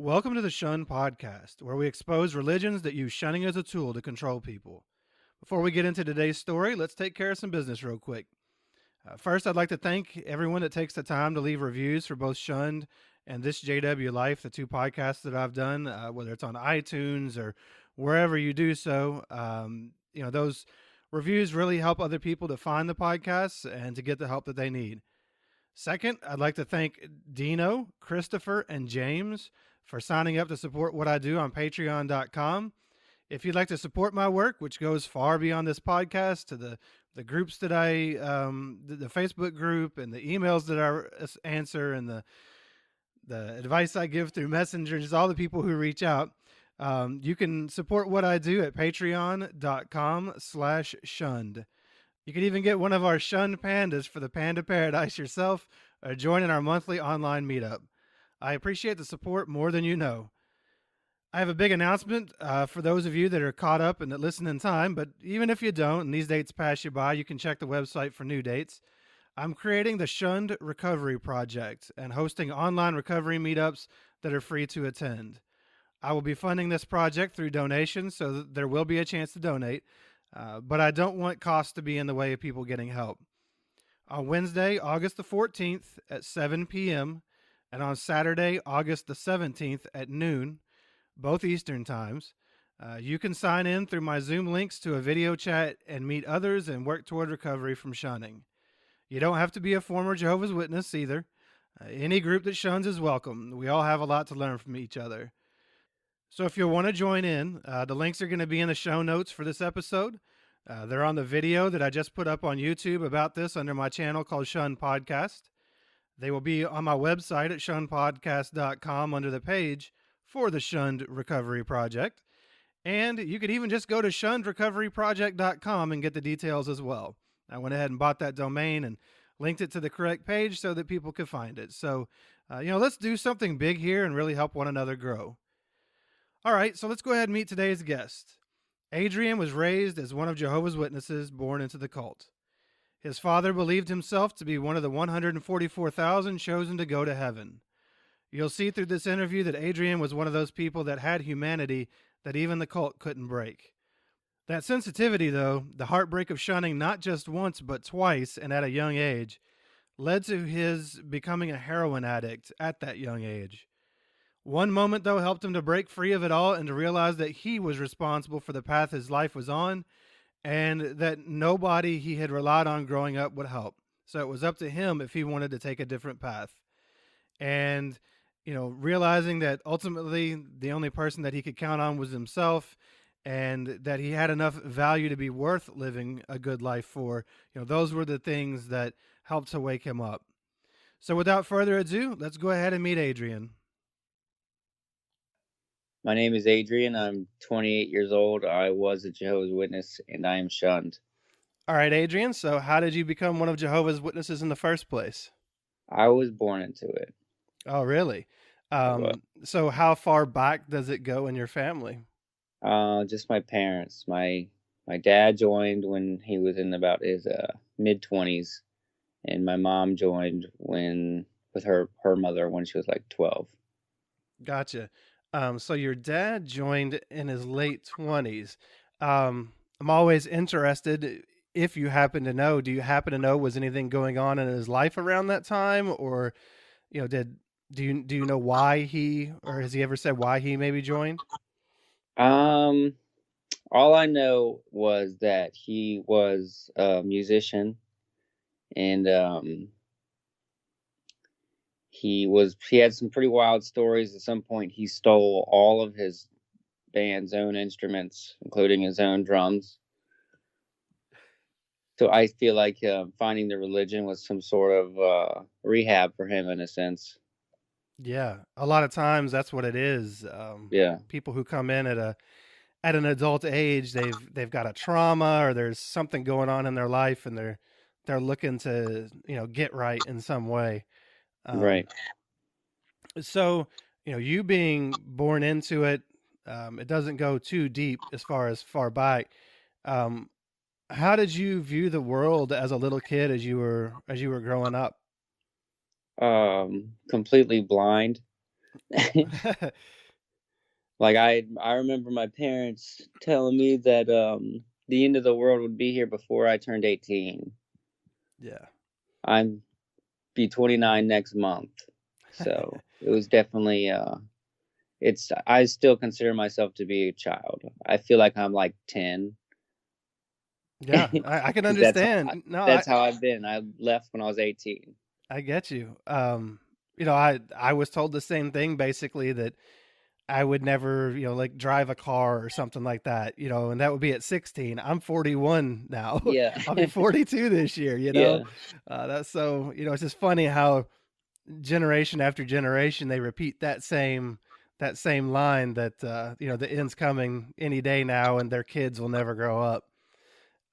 Welcome to the Shunned podcast, where we expose religions that use shunning as a tool to control people. Before we get into today's story, let's take care of some business real quick. First, I'd like to thank everyone that takes the time to leave reviews for both Shunned and This JW Life, the two podcasts that I've done, whether it's on iTunes or wherever you do so. Those reviews really help other people to find the podcasts and to get the help that they need. Second, I'd like to thank Dino, Christopher, and James for signing up to support what I do on patreon.com. If you'd like to support my work, which goes far beyond this podcast, to the groups that the Facebook group and the emails that I answer and the advice I give through messengers, all the people who reach out, you can support what I do at patreon.com/shunned. You can even get one of our shunned pandas for the Panda Paradise yourself, or join in our monthly online meetup. I appreciate the support more than you know. I have a big announcement for those of you that are caught up and that listen in time, but even if you don't and these dates pass you by, you can check the website for new dates. I'm creating the Shunned Recovery Project and hosting online recovery meetups that are free to attend. I will be funding this project through donations, so that there will be a chance to donate, but I don't want costs to be in the way of people getting help. On Wednesday, August the 14th at 7 p.m., and on Saturday, August the 17th at noon, both Eastern times, you can sign in through my Zoom links to a video chat and meet others and work toward recovery from shunning. You don't have to be a former Jehovah's Witness either. Any group that shuns is welcome. We all have a lot to learn from each other. So if you want to join in, the links are going to be in the show notes for this episode. They're on the video that I just put up on YouTube about this under my channel called Shunned Podcast. They will be on my website at shunnedpodcast.com under the page for the Shunned Recovery Project. And you could even just go to shunnedrecoveryproject.com and get the details as well. I went ahead and bought that domain and linked it to the correct page so that people could find it. So, let's do something big here and really help one another grow. All right, so let's go ahead and meet today's guest. Adrian was raised as one of Jehovah's Witnesses born into the cult. His father believed himself to be one of the 144,000 chosen to go to heaven. You'll see through this interview that Adrian was one of those people that had humanity that even the cult couldn't break. That sensitivity, though, the heartbreak of shunning not just once but twice and at a young age, led to his becoming a heroin addict at that young age. One moment, though, helped him to break free of it all and to realize that he was responsible for the path his life was on and that nobody he had relied on growing up would help. So it was up to him if he wanted to take a different path. And, realizing that ultimately the only person that he could count on was himself and that he had enough value to be worth living a good life for, those were the things that helped to wake him up. So without further ado, let's go ahead and meet Adrian. My name is Adrian. I'm 28 years old. I was a Jehovah's Witness, and I am shunned. All right, Adrian. So how did you become one of Jehovah's Witnesses in the first place? I was born into it. Oh, really? So how far back does it go in your family? Just my parents. My dad joined when he was in about his mid-20s, and my mom joined with her mother when she was like 12. Gotcha. So your dad joined in his late 20s. I'm always interested, if you happen to know, do you happen to know, was anything going on in his life around that time? Or, do you know why or has he ever said why he maybe joined? All I know was that he was a musician, and he had some pretty wild stories. At some point, he stole all of his band's own instruments, including his own drums. So I feel like finding the religion was some sort of rehab for him in a sense. Yeah, a lot of times that's what it is. Yeah. People who come in at an adult age, they've got a trauma or there's something going on in their life, and they're looking to get right in some way. Right. So, you being born into it, it doesn't go too deep as far back. How did you view the world as a little kid as you were growing up? Completely blind. Like I remember my parents telling me that the end of the world would be here before I turned 18. Yeah. I'm be 29 next month. So it was definitely it's I still consider myself to be a child. I feel like I'm like 10. Yeah, I can Cuz understand. No, that's how I've been. I left when I was 18. I get you. I was told the same thing basically, that I would never, like drive a car or something like that, and that would be at 16. I'm 41 now. Yeah. I'll be 42 this year. Yeah. That's so, it's just funny how generation after generation they repeat that same line that the end's coming any day now and their kids will never grow up.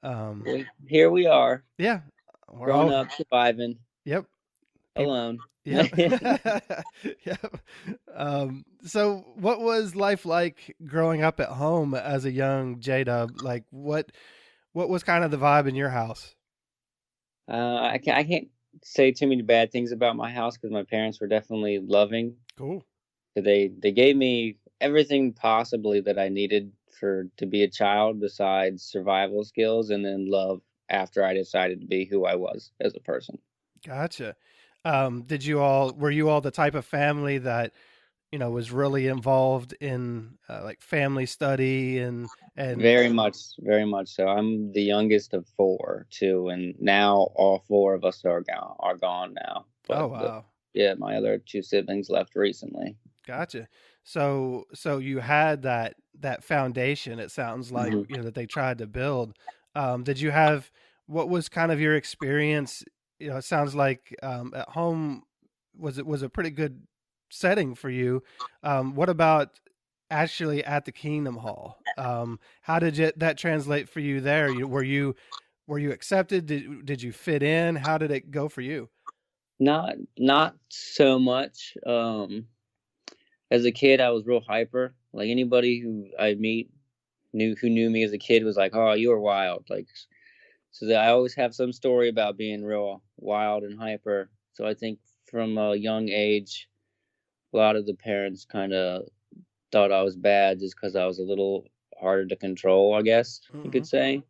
Um Here we are, yeah, we're growing all up, surviving yep. People, alone. yep. Yep. So what was life like growing up at home as a young J-Dub? Like what was kind of the vibe in your house? I can't say too many bad things about my house because my parents were definitely loving. Cool. They gave me everything possibly that I needed for to be a child, besides survival skills and then love after I decided to be who I was as a person. Gotcha. Were you all the type of family that, was really involved in like family study and Very much so. I'm the youngest of four too, and now all four of us are gone now. oh But wow. yeah, my other two siblings left recently. Gotcha. So you had that foundation. It sounds like Mhm. that they tried to build. Did you have what was kind of your experience? It sounds like at home was a pretty good setting for you. What about actually at the Kingdom Hall? How did that translate for you there? Were you accepted? Did you fit in? How did it go for you? Not so much. As a kid, I was real hyper. Like anybody who I meet who knew me as a kid was like, "Oh, you were wild." Like so that I always have some story about being real wild and hyper. So I think from a young age, a lot of the parents kind of thought I was bad just because I was a little harder to control, I guess you Hmm. could say.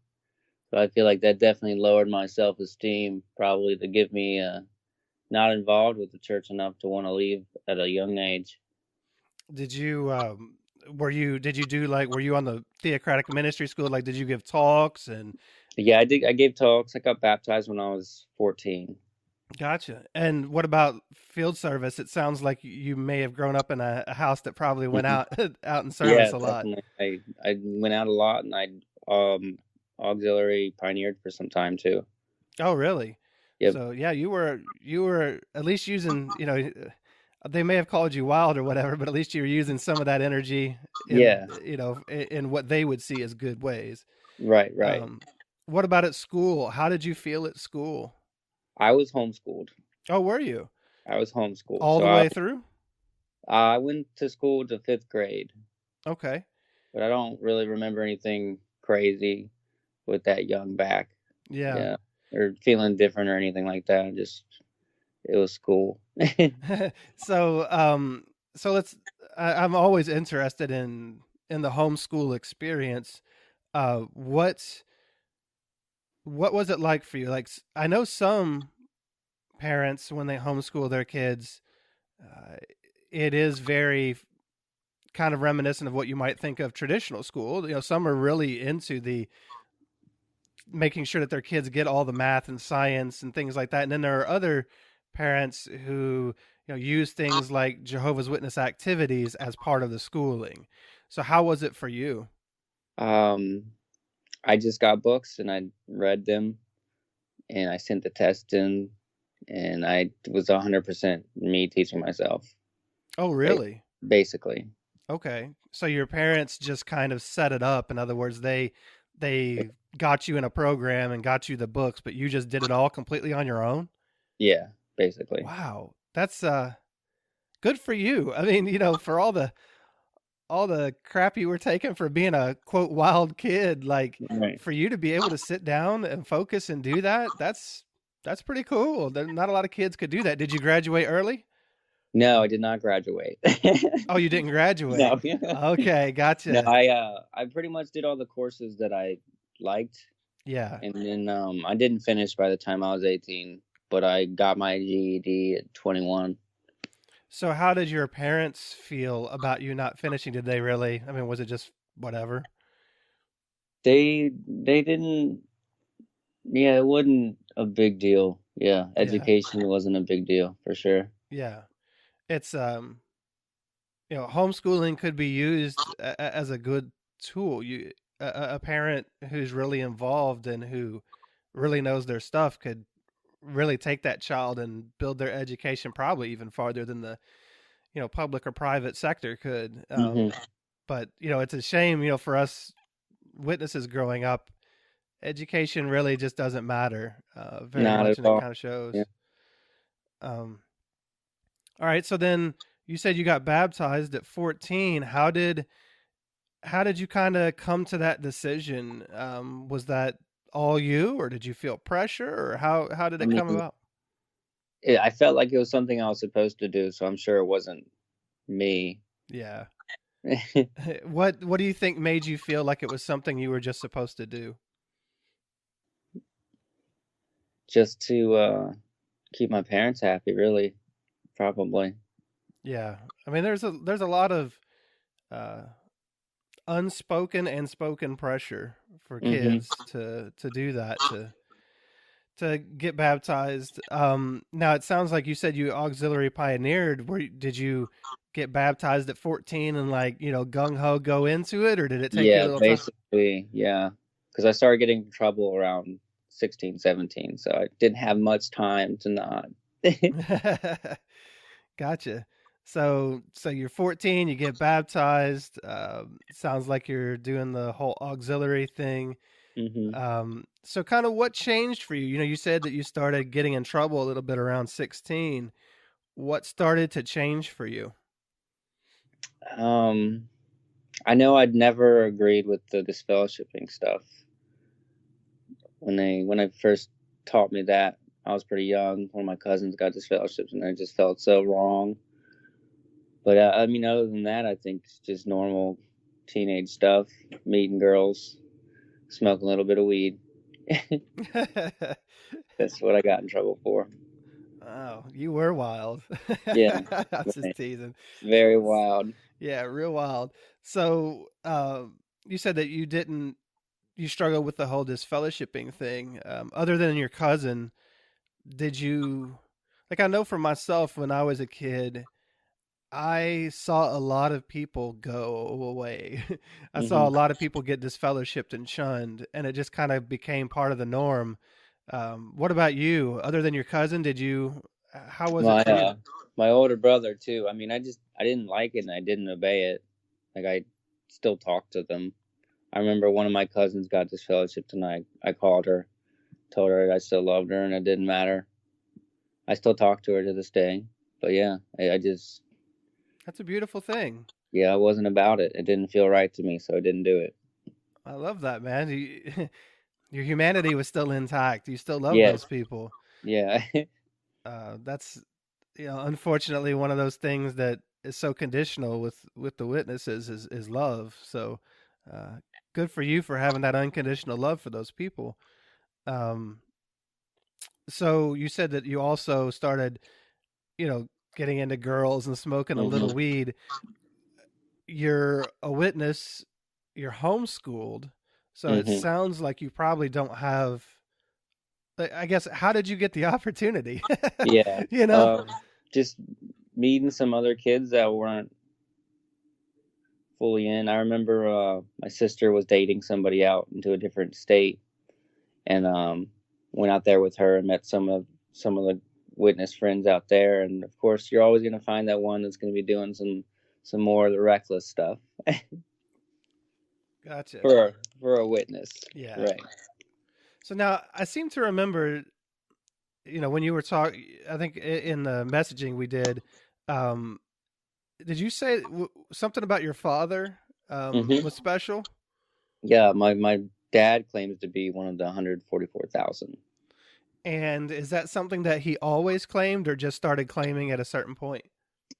So I feel like that definitely lowered my self esteem, probably to get me not involved with the church enough to want to leave at a young age. Did you did you do like were you on the theocratic ministry school? Like did you give talks and Yeah, I did. I gave talks. I got baptized when I was 14. gotcha. And what about field service? It sounds like you may have grown up in a house that probably went Mhm. out out in service Yeah, a lot. definitely. I went out a lot, and I um auxiliary pioneered for some time too. Oh, really? Yep. So yeah, you were at least using, they may have called you wild or whatever, but at least you were using some of that energy in, Yeah. in what they would see as good ways. Right. Right. Um, what about at school? How did you feel at school? I was homeschooled. Oh, were you I was homeschooled. all So the way through? I went to school to fifth grade, Okay. but I don't really remember anything crazy with that young back. Yeah. Yeah, or feeling different or anything like that. Just it was school. so so let's I'm always interested in the homeschool experience. What was it like for you? Like I know some parents when they homeschool their kids, uh, it is very kind of reminiscent of what you might think of traditional school. Some are really into the making sure that their kids get all the math and science and things like that. And then there are other parents who use things like Jehovah's Witness activities as part of the schooling. So how was it for you? um, I just got books and I read them and I sent the test in, and I was 100% me teaching myself, Oh, ba- really? basically. Okay. So your parents just kind of set it up. In other words, they got you in a program and got you the books, but you just did it all completely on your own? Yeah, basically. Wow. That's good for you. I mean, for all the crap you were taking for being a quote wild kid, like Right. for you to be able to sit down and focus and do that, that's pretty cool. Not a lot of kids could do that. Did you graduate early? No, I did not graduate. Oh, you didn't graduate. No. Okay, No, gotcha. I pretty much did all the courses that I liked, Yeah. and then I didn't finish by the time I was 18, but I got my GED at 21. So how did your parents feel about you not finishing? Did they really? I mean, was it just whatever? They didn't. Yeah, it wasn't a big deal. Yeah, Yeah. education wasn't a big deal for sure. Yeah. It's homeschooling could be used as a good tool. A parent who's really involved and who really knows their stuff could really take that child and build their education probably even farther than the public or private sector could. Hmm. But it's a shame, for us witnesses growing up, education really just doesn't matter very Not much, at and it all. kind of shows. Yeah. Um, all right, so then you said you got baptized at 14. How did you kind of come to that decision? Was that all you, or did you feel pressure, or how did I it come mean, about? I felt like it was something I was supposed to do, so I'm sure it wasn't me. Yeah. What do you think made you feel like it was something you were just supposed to do? Just to keep my parents happy, really, probably. Yeah. I mean, there's a lot of uh, unspoken and spoken pressure for Hmm. kids to do that, to get baptized. Now it sounds like you said you auxiliary pioneered. Did you get baptized at 14 and like gung ho go into it, or did it take you a Yeah, little time? basically, yeah. Because I started getting in trouble around 16, 17, so I didn't have much time to not. Gotcha. So you're 14, you get baptized. Sounds like you're doing the whole auxiliary thing. Hmm. So kind of what changed for you? You said that you started getting in trouble a little bit around 16. What started to change for you? Um, I know I'd never agreed with the disfellowshipping stuff when they first taught me that. I was pretty young. One of my cousins got disfellowshipped, and I just felt so wrong. But I mean, other than that, I think it's just normal teenage stuff, meeting girls, smoking a little bit of weed. That's what I got in trouble for. Oh, you were wild. Yeah, I was just right. teasing. Very wild. Yeah, real wild. So, you said that you struggled with the whole disfellowshipping thing. Other than your cousin, did you, like, I know for myself when I was a kid, I saw a lot of people go away. I saw Hmm. a lot of people get disfellowshipped and shunned, and it just kind of became part of the norm. What about you? Other than your cousin, how was it My for you? my older brother too. I mean, I didn't like it and I didn't obey it. Like I still talk to them. I remember one of my cousins got disfellowshipped and I called her, told her I still loved her and it didn't matter. I still talk to her to this day. But yeah, I just That's a beautiful thing. yeah, I wasn't about it. It didn't feel right to me, so I didn't do it. I love that, man. Your humanity was still intact. You still love those Yes. people. Yeah. That's unfortunately one of those things that is so conditional with the witnesses is love. So, uh, good for you for having that unconditional love for those people. Um, so you said that you also started, you know, getting into girls and smoking a little Hmm. weed. You're a witness. You're homeschooled, so it Hmm. sounds like you probably don't have. I guess how did you get the opportunity? Yeah. you know. Just meeting some other kids that weren't fully in. I remember my sister was dating somebody out into a different state, and went out there with her and met some of the witness friends out there. And of course, you're always going to find that one that's going to be doing some more of the reckless stuff Gotcha. for a witness, Yeah. right? So now I seem to remember, when you were talking, I think in the messaging we um, did you say something about your father Hmm. was special? Yeah, my dad claims to be one of the 144,000. And is that something that he always claimed or just started claiming at a certain point?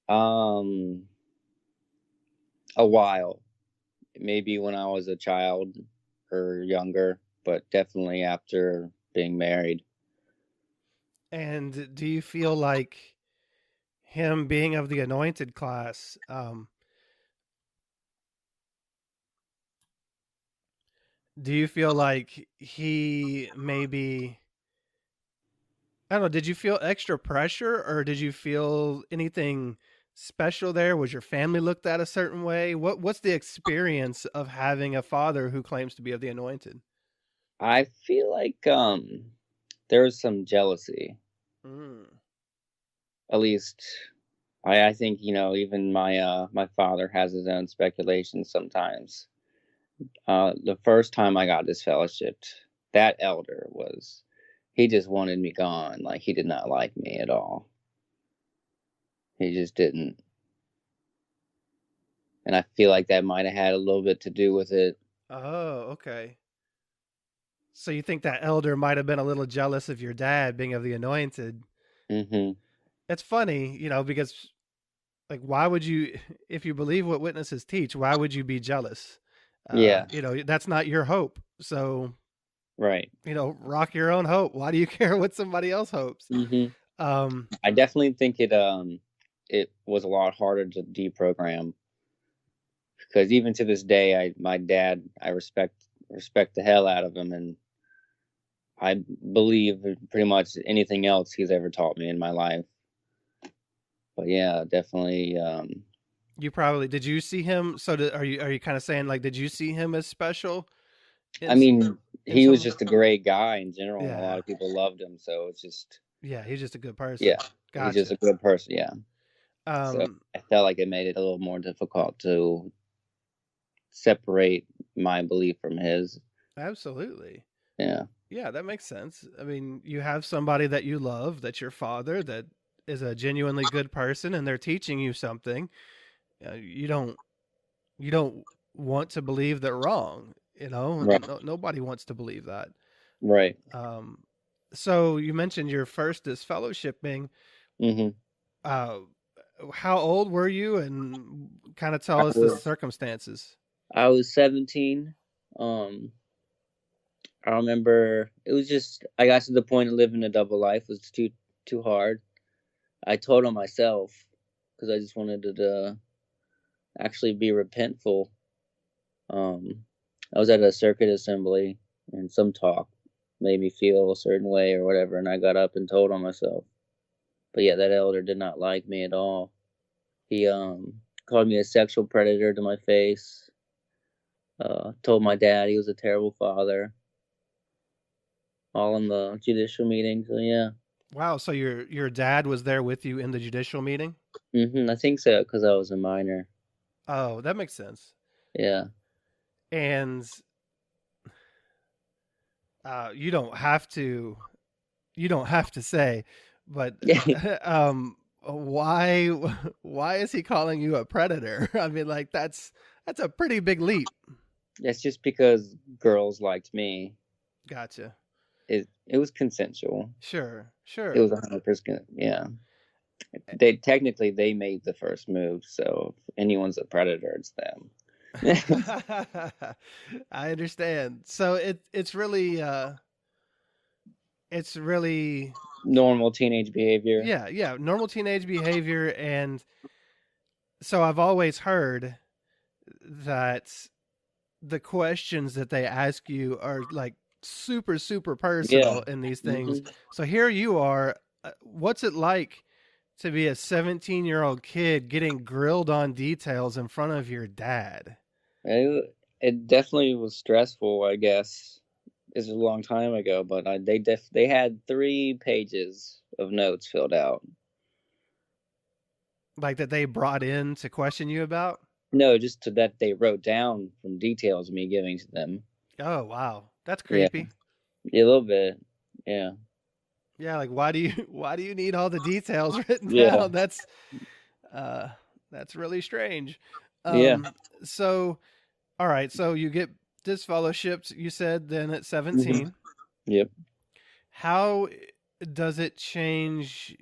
Um, a while, maybe when I was a child or younger, but definitely after being married. And do you feel like him being of the anointed class, do you feel like he maybe, I don't know, did you feel extra pressure or did you feel anything special there? Was your family looked at a certain way? What's the experience of having a father who claims to be of the anointed? I feel like there was some jealousy. Mm. At least I think, even my father has his own speculations sometimes. The first time I got disfellowshipped, that elder was he just wanted me gone. Like he did not like me at all. He just didn't. And I feel like that might have had a little bit to do with it. Oh, okay. So you think that elder might have been a little jealous of your dad being of the anointed? Hmm. It's funny, because like why would you if you believe what witnesses teach, why would you be jealous? Yeah. That's not your hope. So, Right. rock your own hope. Why do you care what somebody else hopes? Hmm. Um I definitely think it was a lot harder to deprogram because even to this day, my dad, I respect the hell out of him, and I believe pretty much anything else he's ever taught me in my life. But yeah, definitely. you probably did you see him are you kind of saying like did you see him as special in I mean, in he was some just a great guy in general, and a lot yeah. of people loved him. So it's just, Yeah, he's just a good person. yeah, he's just Gotcha. a good person. Yeah. So Um I felt like it made it a little more difficult to separate my belief from his. Absolutely. Yeah. Yeah, that makes sense. I mean, you have somebody that you love, that's your father, that is a genuinely good person, and they're teaching you something. You don't want to believe they're wrong. Right. Nobody wants to believe that. Right. Um, so you mentioned your first is fellowshipping. Hmm. Uh, how old were you, and kind of I tell us the was circumstances? I was 17. Um, I remember it was just I got to the point of living a double life it was too hard. I told on myself because I just wanted to actually be repentful. I was at a circuit assembly and some talk made me feel a certain way or whatever, and I got up and told on myself. But yeah, that elder did not like me at all. He called me a sexual predator to my face. Told my dad he was a terrible father. All in the judicial meeting. So yeah. Wow, so your dad was there with you in the judicial meeting? I think so because I was a minor. Oh, that makes sense. Yeah. And you don't have to say, but why why is he calling you a predator? I mean, like that's a pretty big leap. That's just because girls liked me. Gotcha. It was consensual. Sure, It was sure. 100%. Yeah. They made the first move, so if anyone's a predator, it's them. I understand. So it's really Normal teenage behavior. yeah, yeah, normal teenage behavior. And so I've always heard that the questions that they ask you are like super super Yeah. personal in these things. Hmm. So here you are, what's it like to be a 17-year-old kid getting grilled on details in front of your dad? It definitely was stressful. I guess it's a long time ago, but they had 3 pages of notes filled out. Like that they brought in to question you about? No, just to that they wrote down from details of me giving to them. Oh, wow. That's Yeah, creepy. yeah, a little bit. Yeah, Yeah, like why do you why do you need all the details written yeah, down? Uh that's really strange. yeah. So all right, so you get disfellowshipped, you said then at Hmm. 17. Yep. How does it change,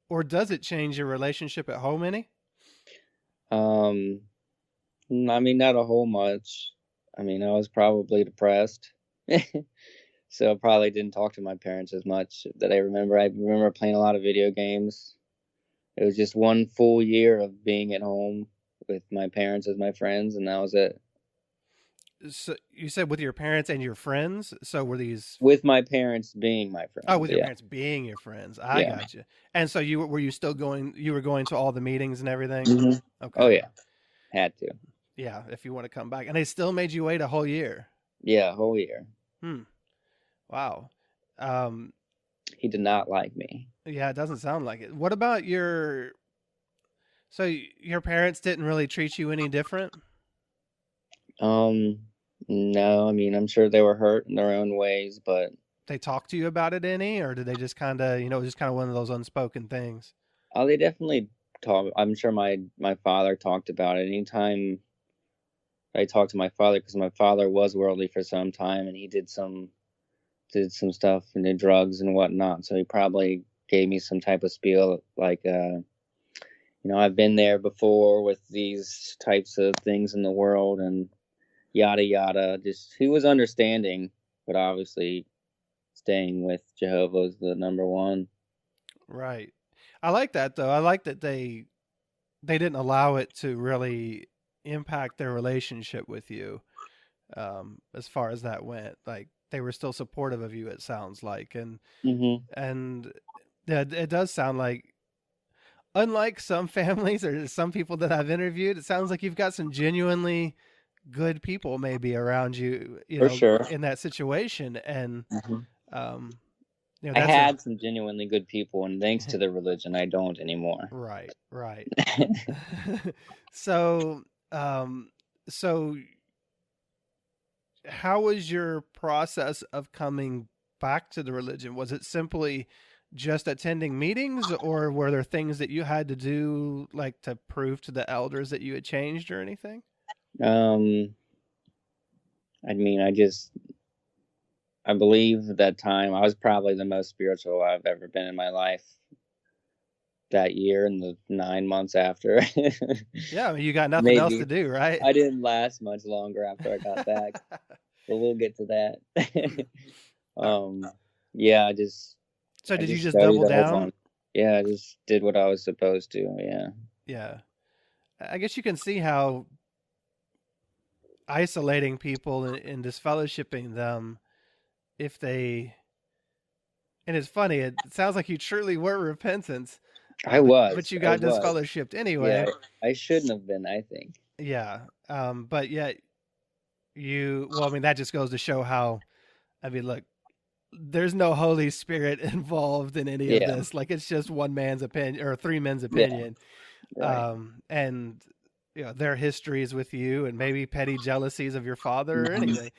or does it change your relationship at home any? Um, I mean, not a whole much. I mean, I was probably depressed. So I probably didn't talk to my parents as much that I remember. I remember playing a lot of video games. It was just one full year of being at home with my parents as my friends, and that was it. So you said with your parents and your friends. So were these? With my parents being my Oh, friends, with your yeah. parents being your friends. I Yeah. got you. And so were you still going? You were going to all the meetings and everything. Hmm. Oh, Okay. yeah. Had to. Yeah. If you want to come back, and they still made you wait a whole year. Yeah, a whole year. Hmm. Wow. Um. He did not like me. Yeah. It doesn't sound like it. What about your? So your parents didn't really treat you any different. Um, no, I mean, I'm sure they were hurt in their own ways, but They talked to you about it any, or did they just kind of, just kind of one of those unspoken things? they definitely talk. I'm sure my father talked about it. Anytime I talked to my father, because my father was worldly for some time, and he did some stuff and did drugs and whatnot. So he probably gave me some type of spiel like, I've been there before with these types of things in the world and yada yada. Just he was understanding, but obviously staying with Jehovah is the number one. Right. I like that though. I like that they didn't allow it to really impact their relationship with you, as far as that went. Like they were still supportive of you. It sounds like, Hmm. and yeah, it does sound like, unlike some families or some people that I've interviewed, it sounds like you've got some genuinely good people maybe around you, For sure. in that situation, and Hmm. um, I that's a had some genuinely good people, and thanks to the religion, I don't anymore. right, right. So, um, so how was your process of coming back to the religion? Was it simply just attending meetings, or were there things that you had to do, like to prove to the elders that you had changed or anything? um, I mean, I believe that time I was probably the most spiritual I've ever been in my life that year and the 9 months after. Yeah, I mean, you got nothing else to Maybe do, right? I didn't last much longer after I got back, but we'll get to that. Uh, um, yeah, so I did you just just studied double a whole down? bunch. Yeah, I just did what I was supposed to. Yeah. Yeah. I guess you can see how isolating people and disfellowshipping them, if they, and it's funny, it sounds like you truly were repentant, but you I got was. disfellowshipped anyway. Yeah, I shouldn't have been, I think. Yeah. But yet well, I mean, that just goes to show how, I mean, look, there's no Holy Spirit involved in any of Yeah, this. Like, it's just one man's opinion or three men's yeah, opinion. right. And, their histories with you and maybe petty jealousies of your father or Hmm. anything.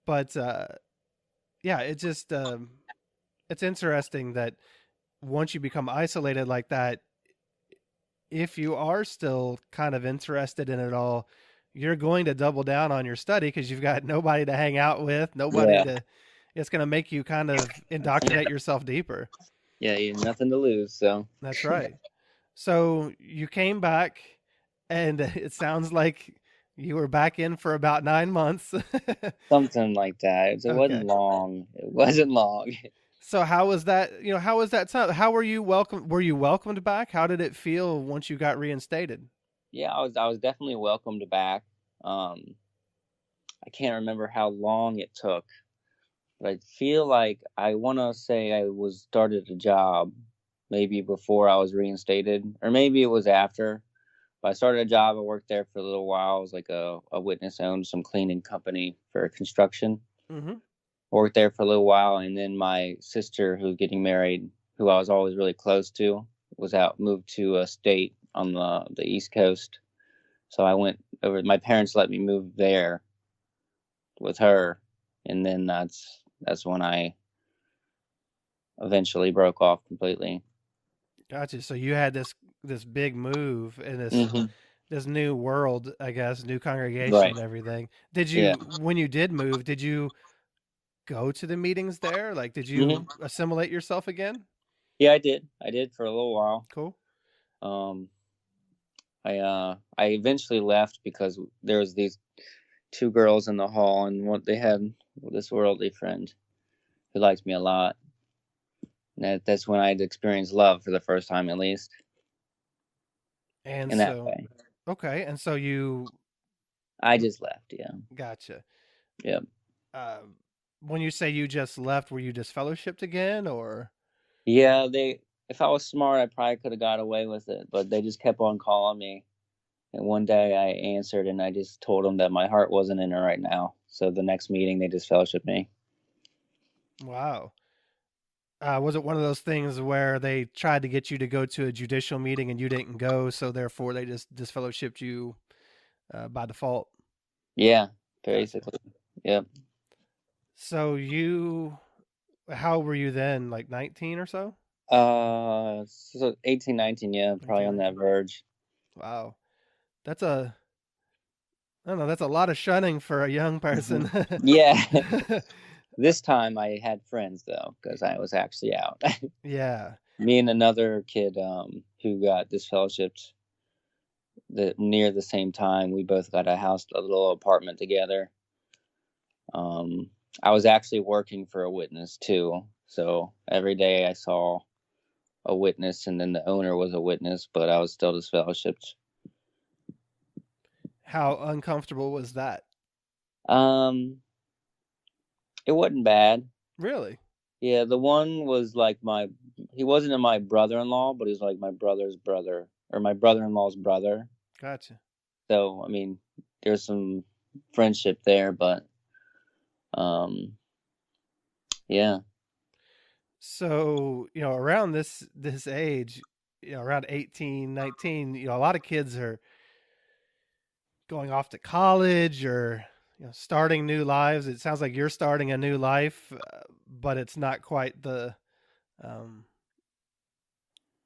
But, yeah, it's interesting that once you become isolated like that, if you are still kind of interested in it all, you're going to double down on your study because you've got nobody to hang out with, nobody Yeah, to. It's going to make you kind of indoctrinate yourself deeper. yeah, you have nothing to lose, so That's right. So you came back, and it sounds like you were back in for about 9 months. something like that. It wasn't Okay. long. It wasn't long. So how was that? How was that sound? How were you welcome? Were you welcomed back? How did it feel once you got reinstated? Yeah, I was definitely welcomed back. Um, I can't remember how long it took, but I feel like I want to say I was started a job maybe before I was reinstated, or maybe it was after. But I started a job. I worked there for a little while. I was like a witness, owned some cleaning company for construction. Mm-hmm. Worked there for a little while, and then my sister, who was getting married, who I was always really close to, moved to a state on the East Coast. So I went over. My parents let me move there with her, and then that's when I eventually broke off completely. Gotcha. So you had this big move in Hmm. this new world, I guess, new congregation Right. and everything. Did Yeah. you, when you did move, did you go to the meetings there? Like, did you Hmm. assimilate yourself again? Yeah, I did. I did for a little while. Cool. Um, I eventually left because there was these two girls in the hall, and what they had this worldly friend who liked me a lot. And that's when I'd experienced love for the first time, at least And in that so, way. okay, and so you I just left. Yeah. gotcha. Yeah. Uh, when you say you just left, were you disfellowshipped again, or? Yeah. They. If I was smart, I probably could have got away with it, but they just kept on calling me. And one day I answered, and I just told them that my heart wasn't in it right now. So the next meeting, they just fellowshipped me. Wow. Was it one of those things where they tried to get you to go to a judicial meeting and you didn't go, so therefore they just disfellowshipped you by default? Yeah. Gotcha. Basically. Yep. So how old were you then? Like 19 or so? So 18, 19, yeah, probably 18, on that 19. verge. Wow. That's I don't know, that's a lot of shunning for a young person. Yeah. This time I had friends though, because I was actually out. Yeah. Me and another kid who got disfellowshipped near the same time. We both got a little apartment together. Um, I was actually working for a witness too, so every day I saw a witness, and then the owner was a witness, but I was still disfellowshipped. How uncomfortable was that? Um, it wasn't bad. Really? Yeah, the one was like he wasn't my brother-in-law, but he was like my brother's brother or my brother-in-law's brother. Gotcha. So, I mean, there's some friendship there, but um, yeah. So, around this age, around 18, 19, a lot of kids are going off to college or starting new lives. It sounds like you're starting a new life, but it's not quite um,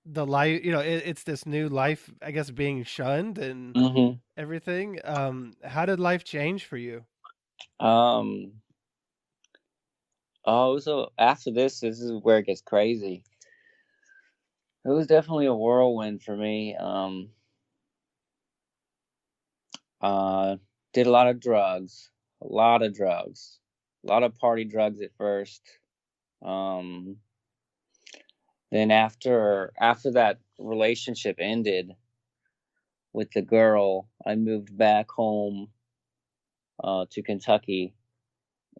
the life. It's this new life, I guess, being shunned and hmm everything. How did life change for you? Um, oh, so after this is where it gets crazy. It was definitely a whirlwind for me. Uh, did a lot of drugs, a lot of drugs, a lot of party drugs at first. Um, then after that relationship ended with the girl, I moved back home to Kentucky,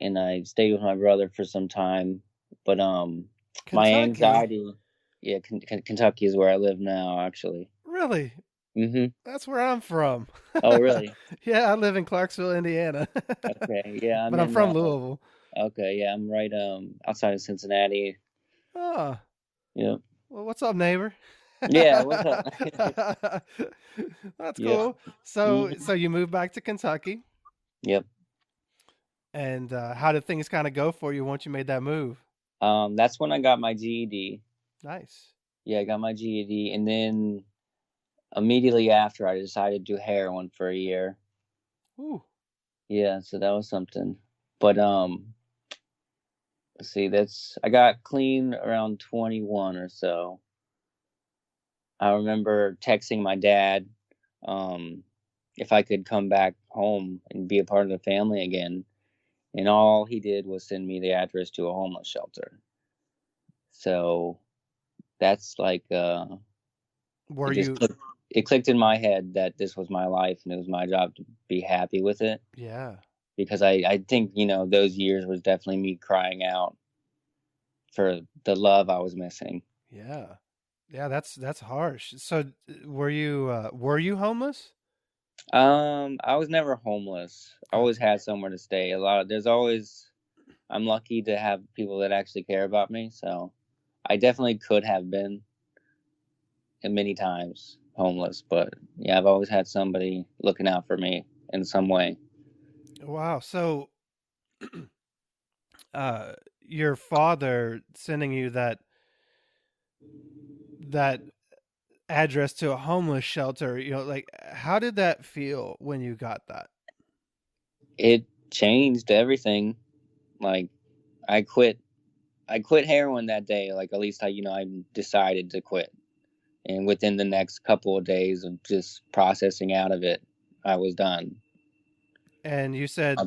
and I stayed with my brother for some time. But my Kentucky? anxiety, yeah, Kentucky is where I live now, actually. Really? hmm That's where I'm from. Oh, really? Yeah, I live in Clarksville, Indiana, Okay, yeah, I'm but I'm in. from Louisville. Okay, yeah, I'm right outside of Cincinnati. Oh, Yeah, well, what's up, neighbor? yeah. What's up? That's Yep. cool. So, hmm so you moved back to Kentucky, Yep. and how did things kind of go for you once you made that move? That's when I got my GED. Nice. Yeah, I got my GED, and then immediately after, I decided to do heroin for a year. Ooh, Yeah, so that was something. But let's see, that's I got clean around 21 or so. I remember texting my dad um, if I could come back home and be a part of the family again, and all he did was send me the address to a homeless shelter. So that's like were it just you? clicked in my head that this was my life and it was my job to be happy with it, Yeah, because I think those years was definitely me crying out for the love I was missing. yeah, yeah. That's harsh. So, were you homeless? I was never homeless. I always Gotcha. had somewhere to stay. There's always I'm lucky to have people that actually care about me, so I definitely could have been many times homeless, but yeah, I've always had somebody looking out for me in some way. Wow. So, uh, your father sending you that address to a homeless shelter, like how did that feel when you got that? It changed everything. Like I quit I quit heroin that day. Like at least I decided to quit. And within the next couple of days of just processing out of it, I was done. And you said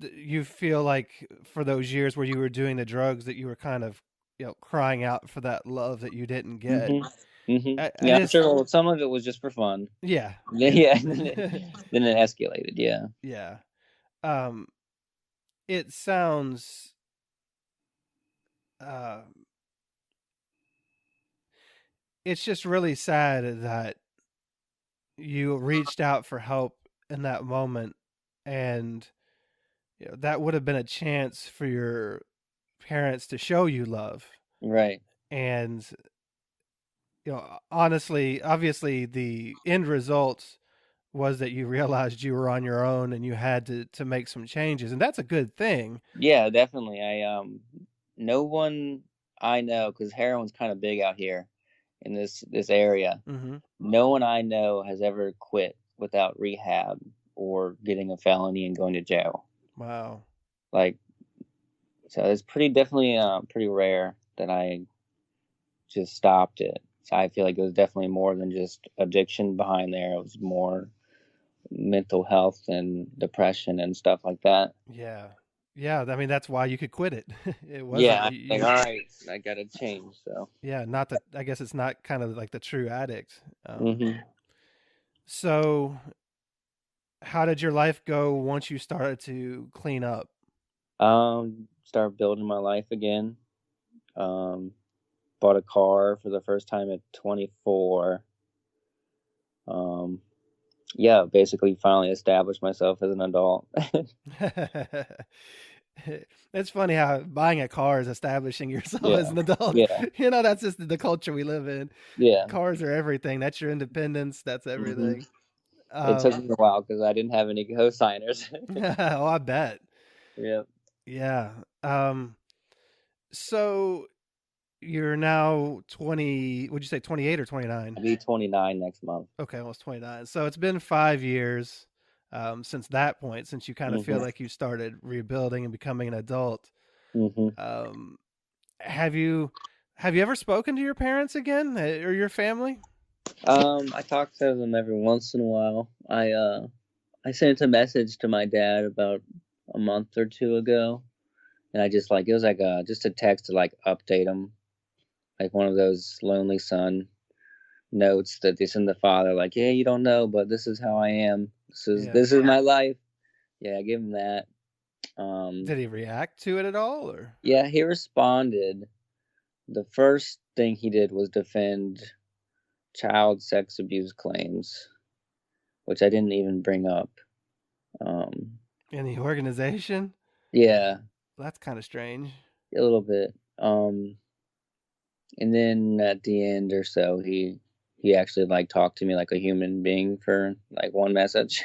you feel like for those years where you were doing the drugs that you were kind of, crying out for that love that you didn't get. I Yeah, I'm just, sure some of it was just for fun. yeah, yeah, Yeah, then it escalated. Yeah. yeah. Um, it sounds, uh, it's just really sad that you reached out for help in that moment, and that would have been a chance for your parents to show you love. Right. And honestly, obviously, the end result was that you realized you were on your own and you had to make some changes, and that's a good thing. Yeah, definitely. No one I know, because heroin's kind of big out here in this area. Mm-hmm. No one I know has ever quit without rehab or getting a felony and going to jail. Wow. Like, so it's pretty rare that I just stopped it. So I feel like it was definitely more than just addiction behind there. It was more mental health and depression and stuff like that. Yeah. Yeah, I mean that's why you could quit it. It wasn't Yeah, like, you. all right, I gotta change. So. Yeah, not that. I guess it's not kind of like the true addict. hmm So, how did your life go once you started to clean up? Start building my life again. Um, Bought a car for the first time at 24. Um, yeah, basically finally established myself as an adult. It's funny how buying a car is establishing yourself as Yeah, an adult. yeah, That's just the culture we live in. yeah. Cars are everything. That's your independence. That's hmm everything. It took Um, me a while because I didn't have any co-signers. oh, I bet. Yeah. Yeah. So you're now 20, would you say 28 or 29? I'll be 29 next month. Okay, almost 29. So it's been 5 years since that point, since you kind of feel hmm like you started rebuilding and becoming an adult. hmm Um, have you have you ever spoken to your parents again or your family? I talk to them every once in a while. I sent a message to my dad about a month or two ago, and I just like it was like just a text to like update him, like one of those lonely son notes that they send the father, like, yeah, you don't know, but this is how I am. Yeah. This is my life. Yeah, I give him that. Um, Did he react to it at all, or? yeah, he responded. The first thing he did was defend child sex abuse claims, which I didn't even bring up. Um, In the organization? yeah, That's kind of strange. a little bit. And then at the end or so, he actually like talked to me like a human being for like one message.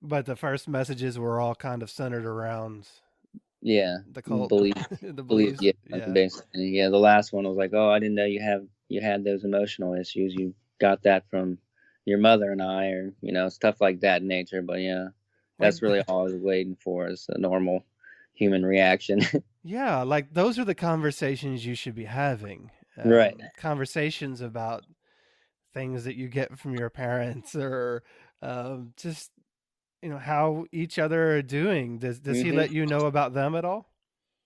But the first messages were all kind of centered around Yeah, the cult, believe the believe. beliefs. Yeah, Yeah. basically. Yeah, the last one was like, oh, I didn't know you had those emotional issues. You got that from your mother and I, or stuff like that in nature. But yeah, Like, that's really all I was waiting for is a normal human reaction. yeah, like those are the conversations you should be having. Right. Conversations about things that you get from your parents, or just how each other are doing. Does he let hmm you know about them at all?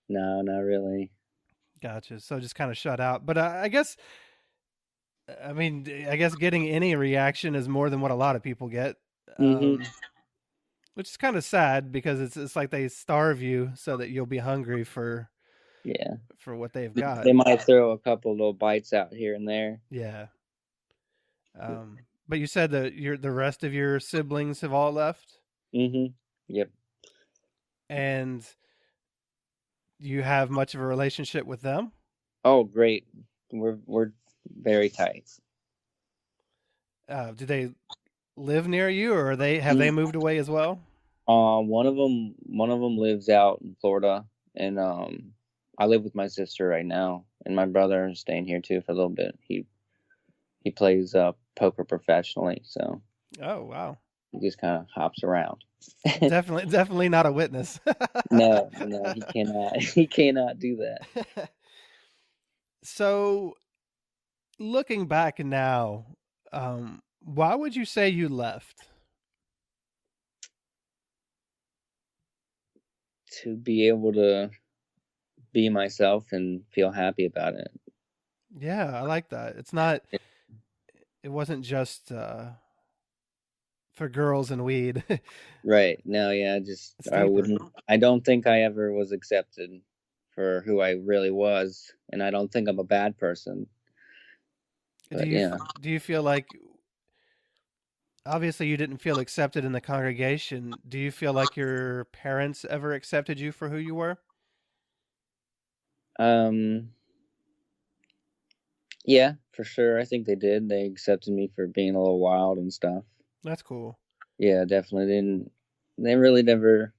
No, not really. Gotcha. So just kind of shut out. But I guess getting any reaction is more than what a lot of people get, hmm which is kind of sad because it's like they starve you so that you'll be hungry Yeah. for what they've got. They might throw a couple little bites out here and there. Yeah. But you said that the rest of your siblings have all left, Yep. and you have much of a relationship with them. Oh, great. We're very tight. Do they live near you, or have they moved away as well? One of them lives out in Florida, and I live with my sister right now, and my brother is staying here too for a little bit. He plays poker professionally, so Oh wow. he just kind of hops around. Definitely not a witness. No, no, he cannot. He cannot do that. So looking back now, why would you say you left? To be able to be myself and feel happy about it. Yeah, I like that. It's not. It wasn't just for girls and weed. Right. No, yeah, It's I deeper. wouldn't, I don't think I ever was accepted for who I really was. And I don't think I'm a bad person. Do But you yeah, do you feel like obviously you didn't feel accepted in the congregation? Do you feel like your parents ever accepted you for who you were? um, yeah, for sure. I think they did. They accepted me for being a little wild and stuff. That's cool. Yeah, definitely didn't. They really never.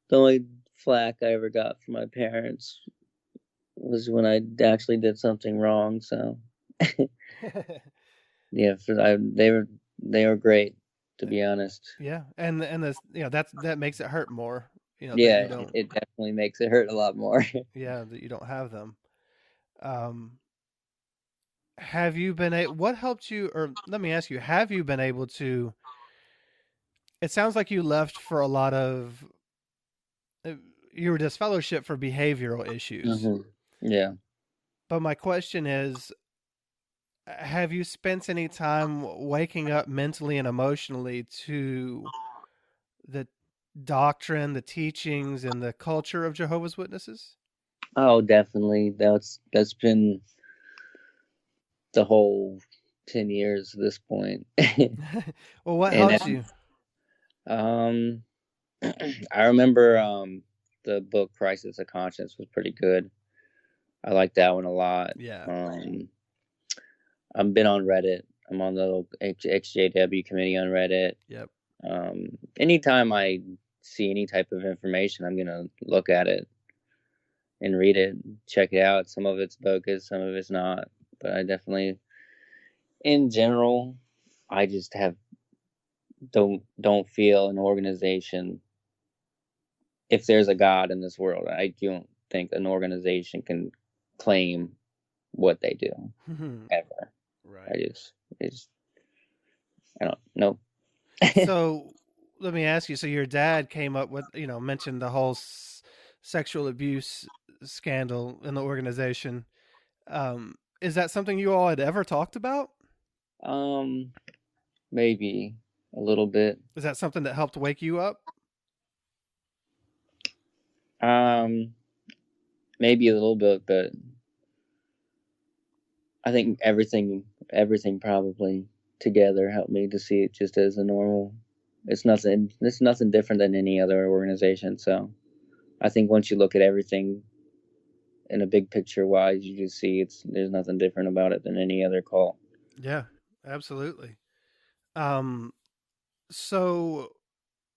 The only flack I ever got from my parents was when I actually did something wrong. So yeah, they were great, to be honest. Yeah, and this that makes it hurt more. That Yeah, you don't. it definitely makes it hurt a lot more. Yeah, that you don't have them. Um, have you been a what helped you, or let me ask you, have you been able to? It sounds like you left for a lot of uh, you were disfellowship for behavioral issues. Yeah. But my question is, have you spent any time waking up mentally and emotionally to the doctrine, the teachings, and the culture of Jehovah's Witnesses? Oh, definitely. That's been the whole 10 years at this point. Well, what And helps you? um, I remember the book Crisis of Conscience was pretty good. I like that one a lot. Yeah. Um, I've been on Reddit. I'm on the little XJW committee on Reddit. Yep. Anytime I see any type of information, I'm gonna look at it and read it, check it out. Some of it's bogus, some of it's not. But I definitely, in general, I just have don't feel an organization. If there's a God in this world, I don't think an organization can claim what they do ever. I Right. just I don't know. So let me ask you. So your dad came up with, mentioned the whole sexual abuse scandal in the organization. Is that something you all had ever talked about? um, Maybe a little bit. Is that something that helped wake you up? Um, Maybe a little bit, but I think everything probably together helped me to see it just as a normal. It's nothing different than any other organization. So I think once you look at everything in a big picture wise, you just see there's nothing different about it than any other cult. Yeah, absolutely. Um, so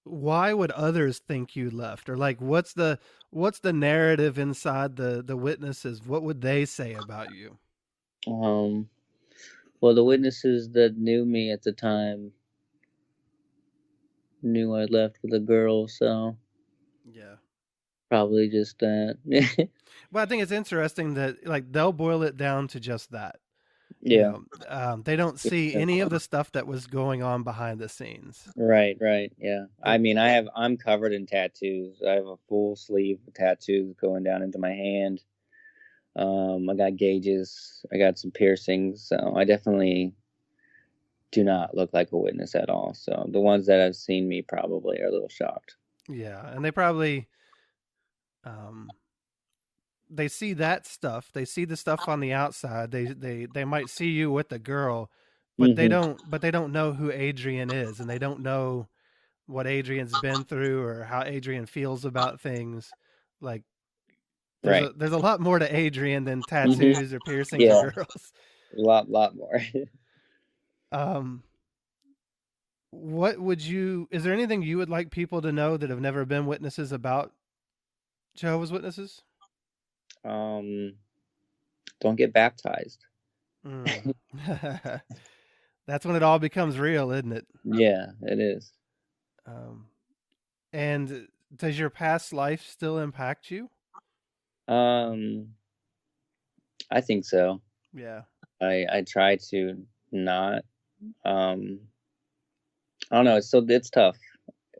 why would others think you left, or like what's the narrative inside the witnesses? What would they say about you? Um, well, the witnesses that knew me at the time knew I left with a girl, so Yeah. probably just that. Well, I think it's interesting that like they'll boil it down to just that. Yeah. They don't see any of the stuff that was going on behind the scenes. Right, right, yeah. They, I mean, I'm covered in tattoos. I have a full sleeve of tattoos going down into my hand. I got gauges. I got some piercings. So I definitely do not look like a witness at all. So the ones that have seen me probably are a little shocked. yeah, and they probably um, they see that stuff. They see the stuff on the outside. They might see you with the girl, but they Hmm. don't. But they don't know who Adrian is, and they don't know what Adrian's been through or how Adrian feels about things. Like Right. there's a lot more to Adrian than Hmm. tattoos or piercings or Yeah, girls. a lot more. Um, what would you? Is there anything you would like people to know that have never been witnesses about Jehovah's Witnesses? um, don't get baptized. Mm. That's when it all becomes real, isn't it? Yeah, it is. Um, and does your past life still impact you? Um, I think so. Yeah. I try to not. Um, I don't know. It's tough.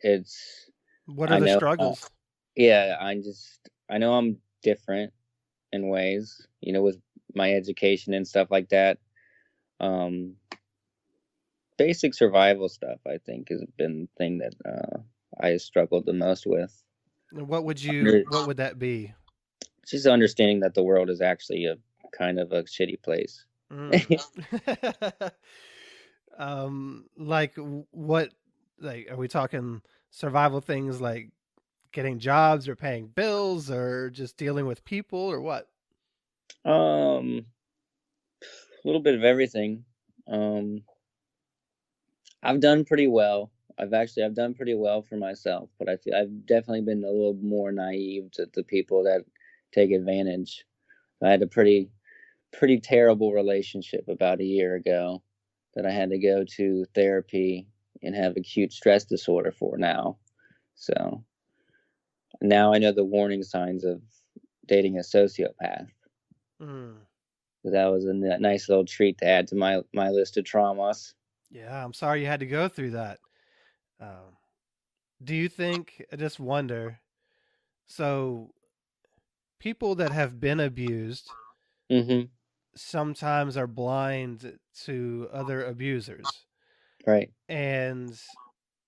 It's What are I the know. struggles? Yeah, I know I'm different in ways. With my education and stuff like that. Um, Basic survival stuff, I think, has been the thing that I struggled the most with. What would that be? Just understanding that the world is actually a kind of a shitty place. Mm. Like what? Like, are we talking survival things like getting jobs or paying bills or just dealing with people or what? A little bit of everything. Um, I've done pretty well. I've done pretty well for myself, but I feel I've definitely been a little more naive to the people that take advantage. I had a pretty terrible relationship about a year ago that I had to go to therapy and have acute stress disorder for now. So now I know the warning signs of dating a sociopath. Mm. So that was a nice little treat to add to my list of traumas. Yeah, I'm sorry you had to go through that. Um, do you think? I just wonder. So, people that have been abused Mm-hmm. sometimes are blind to other abusers, Right. and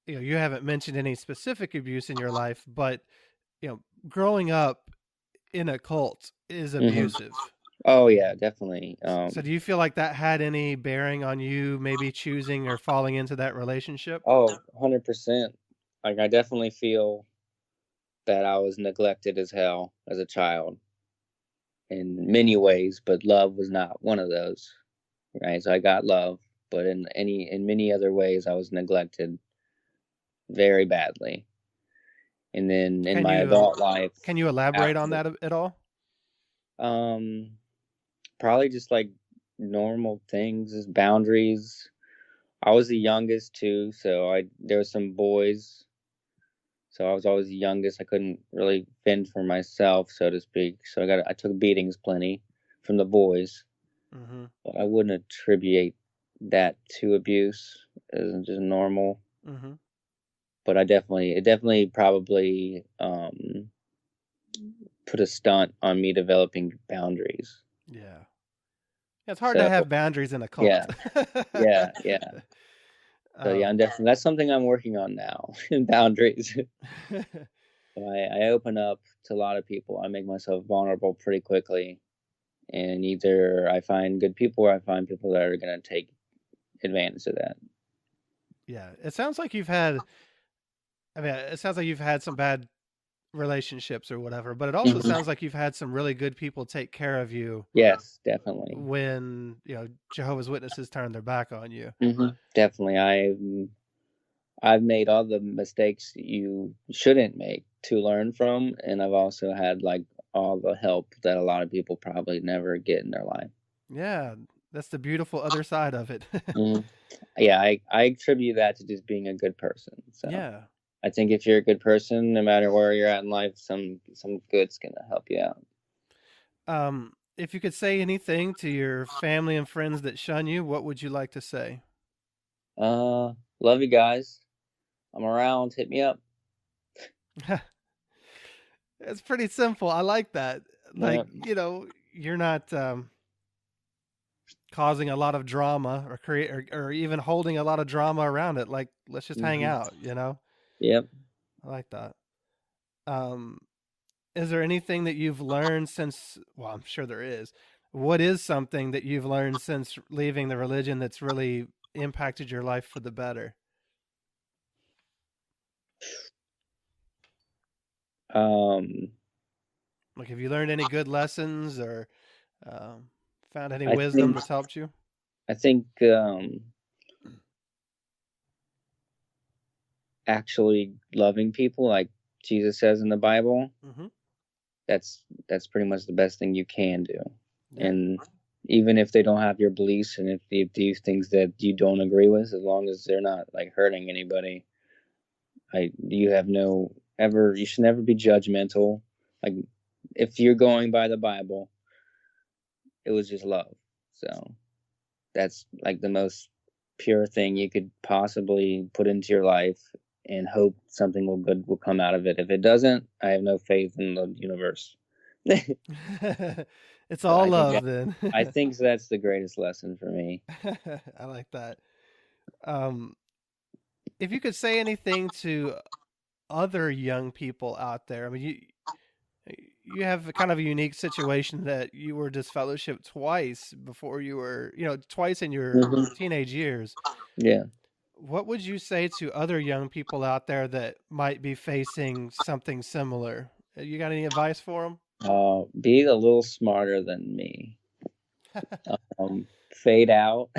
you haven't mentioned any specific abuse in your life, but growing up in a cult is Mm-hmm. abusive. Oh yeah, definitely. So do you feel like that had any bearing on you maybe choosing or falling into that relationship? Oh, 100%. Like I definitely feel that I was neglected as hell as a child in many ways, but love was not one of those. Right? So I got love, but in many other ways I was neglected very badly. And then in Can my you adult life can you elaborate on after, that at all? um probably just like normal things, as boundaries. I was the youngest too, so I there were some boys, so I was always the youngest. I couldn't really fend for myself, so to speak. So I took beatings plenty from the boys, Mm-hmm. but I wouldn't attribute that to abuse as just normal. Mm-hmm. But it definitely probably put a stunt on me developing boundaries. Yeah. It's hard to So have boundaries in a cult. yeah, yeah. So yeah, I'm um, definitely that's something I'm working on now. Boundaries. So I open up to a lot of people. I make myself vulnerable pretty quickly, and either I find good people or I find people that are gonna take advantage of that. yeah, it sounds like you've had. I mean, it sounds like you've had some bad relationships or whatever, but it also Hmm. sounds like you've had some really good people take care of you Yes, definitely. when Jehovah's Witnesses turned their back on you. Definitely. I've made all the mistakes you shouldn't make to learn from, and I've also had like all the help that a lot of people probably never get in their life. Yeah, that's the beautiful other side of it. Hmm. Yeah, I attribute that to just being a good person. So Yeah. I think if you're a good person, no matter where you're at in life, some good's gonna help you out. If you could say anything to your family and friends that shun you, what would you like to say? Love you guys. I'm around. Hit me up. It's pretty simple. I like that. Like, Yeah. you're not causing a lot of drama or create or even holding a lot of drama around it. Like, let's just hang Hmm. out. Yep. I like that. Um, is there anything that you've learned since, well, I'm sure there is. What is something that you've learned since leaving the religion that's really impacted your life for the better? Um, Like, have you learned any good lessons or um, found any I wisdom think that's helped you? I think actually loving people like Jesus says in the Bible, Mm-hmm. that's pretty much the best thing you can do. Yeah. And even if they don't have your beliefs and if they do things that you don't agree with, as long as they're not like hurting anybody, you have no ever you should never be judgmental. Like if you're going by the Bible, it was just love. So that's like the most pure thing you could possibly put into your life and hope something good will come out of it. If it doesn't, I have no faith in the universe. It's So all love then. I think that's the greatest lesson for me. I like that. Um, if you could say anything to other young people out there, I mean, you have a kind of a unique situation that you were disfellowshipped twice before you were, twice in your Hmm. teenage years. Yeah. What would you say to other young people out there that might be facing something similar? You got any advice for them? Be a little smarter than me. Fade out.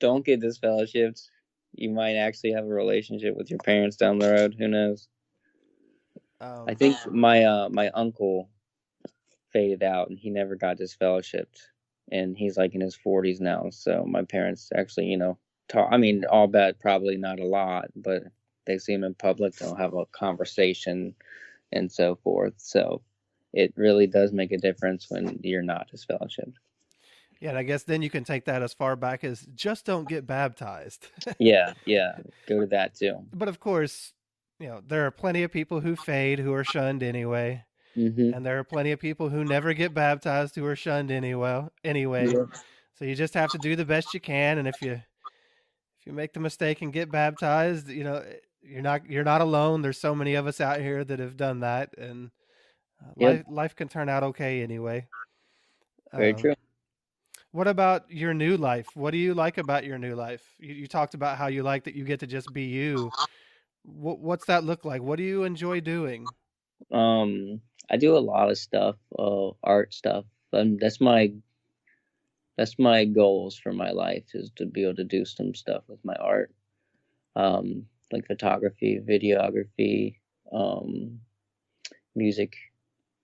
Don't get disfellowshipped. You might actually have a relationship with your parents down the road. Who knows? I um, think my uncle faded out and he never got disfellowshipped, and he's like in his 40s now. So my parents actually, talk. I mean, all bet probably not a lot, but they see him in public. They'll have a conversation and so forth. So it really does make a difference when you're not disfellowshipped. yeah, and I guess then you can take that as far back as just don't get baptized. Yeah, yeah, go to that too. But of course, there are plenty of people who fade who are shunned anyway. Hmm. And there are plenty of people who never get baptized who are shunned anyway. Yeah. So you just have to do the best you can, and if you make the mistake and get baptized, you're not alone. There's so many of us out here that have done that, and Yep. life can turn out okay anyway. Very Um, true. what about your new life? What do you like about your new life? You talked about how you like that you get to just be you. What's that look like? What do you enjoy doing? I do a lot of stuff, art stuff. That's my goals for my life, is to be able to do some stuff with my art, like photography, videography, um, music,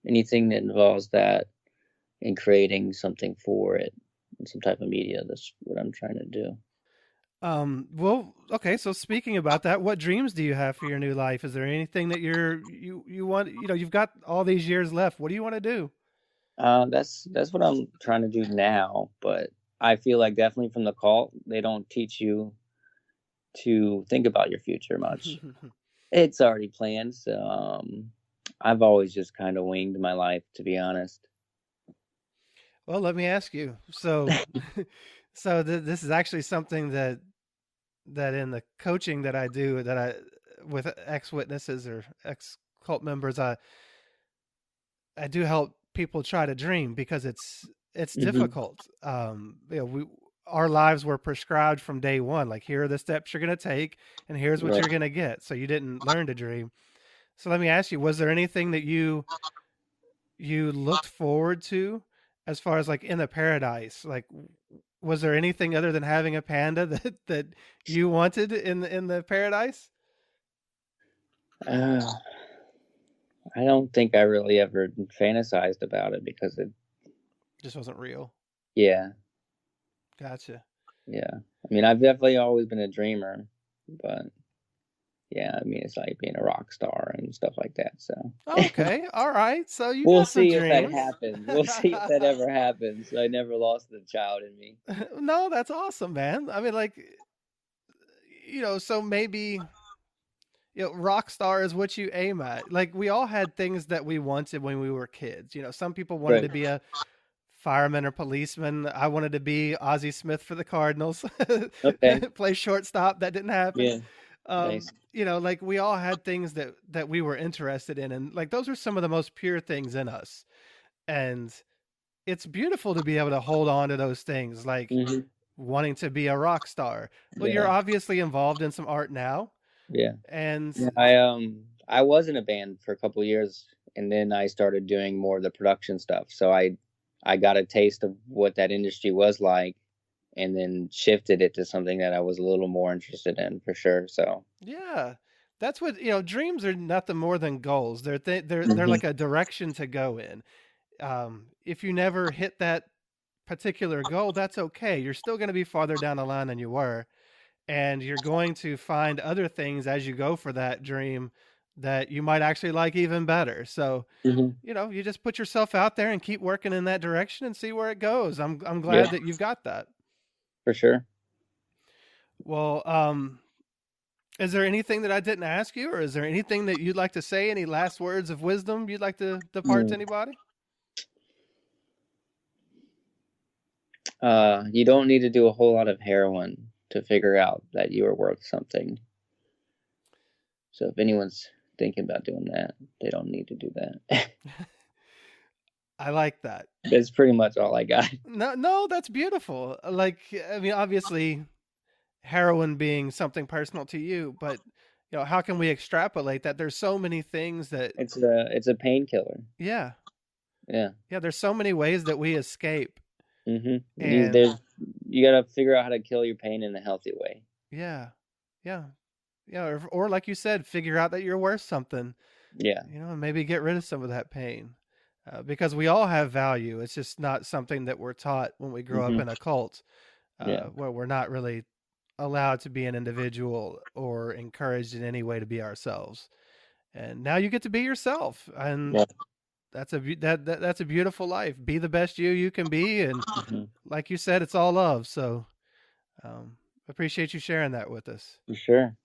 anything that involves that, and creating something for it, some type of media. That's what I'm trying to do. Well, okay. So speaking about that, what dreams do you have for your new life? Is there anything that you want? You've got all these years left. What do you want to do? That's what I'm trying to do now. But I feel like definitely from the cult, they don't teach you to think about your future much. It's already planned. So I've always just kind of winged my life, to be honest. Well, let me ask you. So, this is actually something that in the coaching that I do that I with ex witnesses or ex cult members, I do help people try to dream because it's Hmm. difficult. Our lives were prescribed from day one. Like, here are the steps you're going to take, and here's what Right. you're going to get. So you didn't learn to dream. So let me ask you: was there anything that you looked forward to, as far as like in the paradise? Like, was there anything other than having a panda that you wanted in the paradise? Uh, I don't think I really ever fantasized about it because Just wasn't real. yeah, Gotcha. yeah. I mean, I've definitely always been a dreamer, but yeah, I mean, it's like being a rock star and stuff like that. So Okay. All right. So you we'll got some see if that dreams. happens. We'll see if that ever happens. I never lost the child in me. No, that's awesome, man. I mean, like, so maybe, rock star is what you aim at. Like, we all had things that we wanted when we were kids. Some people wanted Right. to be a fireman or policeman. I wanted to be Ozzie Smith for the Cardinals, Okay. play shortstop. That didn't happen. Yeah. Nice. Like, we all had things that we were interested in, and like those are some of the most pure things in us. And it's beautiful to be able to hold on to those things, like Hmm. wanting to be a rock star. Well, you're Yeah. obviously involved in some art now, Yeah. and Yeah. I was in a band for a couple of years, and then I started doing more of the production stuff. So I got a taste of what that industry was like, and then shifted it to something that I was a little more interested in for sure. So. yeah, that's what dreams are nothing more than goals. They're Hmm. like a direction to go in. If you never hit that particular goal, that's okay. You're still going to be farther down the line than you were, and you're going to find other things as you go for that dream that you might actually like even better. So, Hmm. you just put yourself out there and keep working in that direction and see where it goes. I'm Yeah. glad that you've got that. For sure. Well, is there anything that I didn't ask you, or is there anything that you'd like to say? Any last words of wisdom you'd like to depart to Mm. anybody? You don't need to do a whole lot of heroin to figure out that you are worth something. So if anyone's thinking about doing that, they don't need to do that. I like that. That's pretty much all I got. No, that's beautiful. Like, I mean, obviously, heroin being something personal to you, but how can we extrapolate that? There's so many things that, It's a painkiller. yeah, Yeah. yeah. There's so many ways that we escape, You and gotta figure out how to kill your pain in a healthy way. yeah, yeah, yeah. Or like you said, figure out that you're worth something. Yeah. And maybe get rid of some of that pain, because we all have value. It's just not something that we're taught when we grow up in a cult, Yeah. where we're not really allowed to be an individual or encouraged in any way to be ourselves. And now you get to be yourself, and Yeah. that's a beautiful life. Be the best you can be, and Mhm. like you said, it's all love. So, appreciate you sharing that with us. For sure.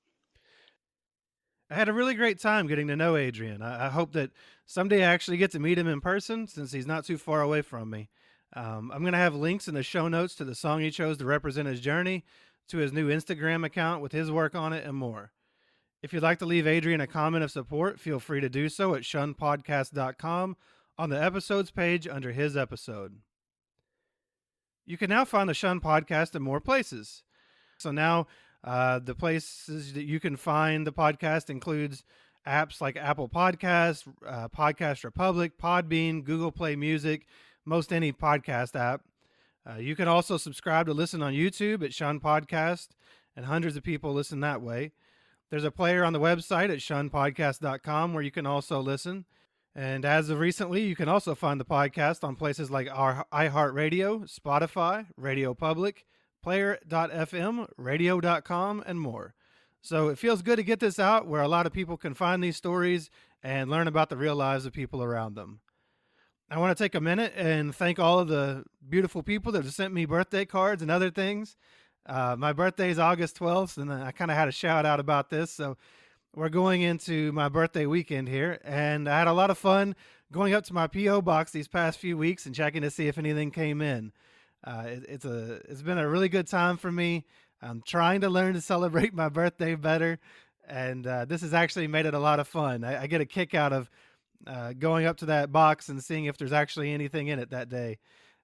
I had a really great time getting to know Adrian. I hope that someday I actually get to meet him in person, since he's not too far away from me. I'm going to have links in the show notes to the song he chose to represent his journey, to his new Instagram account with his work on it, and more. If you'd like to leave Adrian a comment of support, feel free to do so at shunnedpodcast.com on the episodes page under his episode. You can now find the Shun Podcast in more places. So now the places that you can find the podcast includes apps like Apple Podcasts, Podcast Republic, Podbean, Google Play Music, most any podcast app. You can also subscribe to listen on YouTube at Shun Podcast, and hundreds of people listen that way. There's a player on the website at shunnedpodcast.com where you can also listen. And as of recently, you can also find the podcast on places like our iHeartRadio, Spotify, Radio Public, Player.fm, Radio.com, and more. So it feels good to get this out where a lot of people can find these stories and learn about the real lives of people around them. I want to take a minute and thank all of the beautiful people that have sent me birthday cards and other things. My birthday is August 12th, and I kind of had a shout out about this. So we're going into my birthday weekend here, and I had a lot of fun going up to my P.O. box these past few weeks and checking to see if anything came in. It's been a really good time for me. I'm trying to learn to celebrate my birthday better, and this has actually made it a lot of fun. I get a kick out of going up to that box and seeing if there's actually anything in it that day.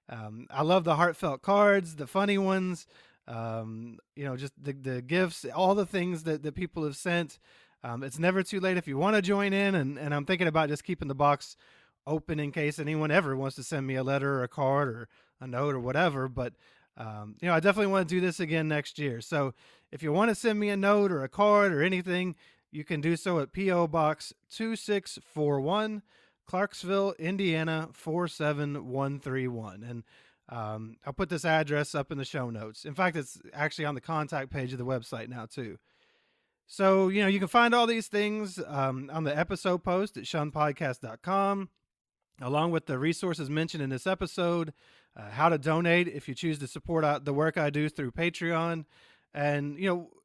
I love the heartfelt cards, the funny ones, just the gifts, all the things that people have sent. It's never too late if you want to join in, and I'm thinking about just keeping the box open in case anyone ever wants to send me a letter or a card or a note or whatever. But I definitely want to do this again next year. So if you want to send me a note or a card or anything, you can do so at P.O. Box 2641, Clarksville, Indiana 47131. And I'll put this address up in the show notes. In fact, it's actually on the contact page of the website now too. So, you can find all these things on the episode post at shunnedpodcast.com, along with the resources mentioned in this episode, how to donate if you choose to support the work I do through Patreon. And,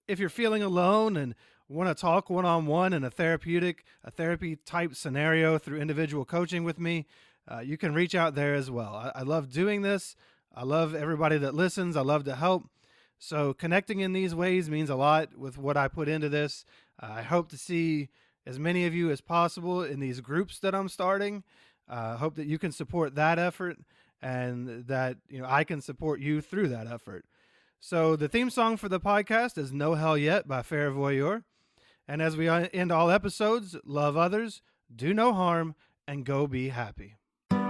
if you're feeling alone and want to talk one-on-one in a therapy type scenario through individual coaching with me, you can reach out there as well. I love doing this. I love everybody that listens. I love to help. So connecting in these ways means a lot with what I put into this. I hope to see as many of you as possible in these groups that I'm starting. I hope that you can support that effort, and that I can support you through that effort. So the theme song for the podcast is No Hell Yet by Fair Voyeur. And as we end all episodes, love others, do no harm, and go be happy. We'll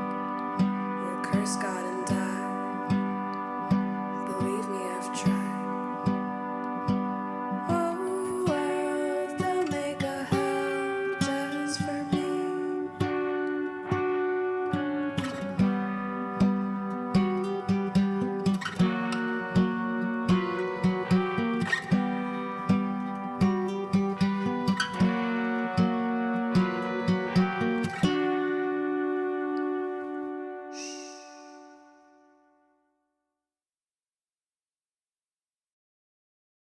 curse God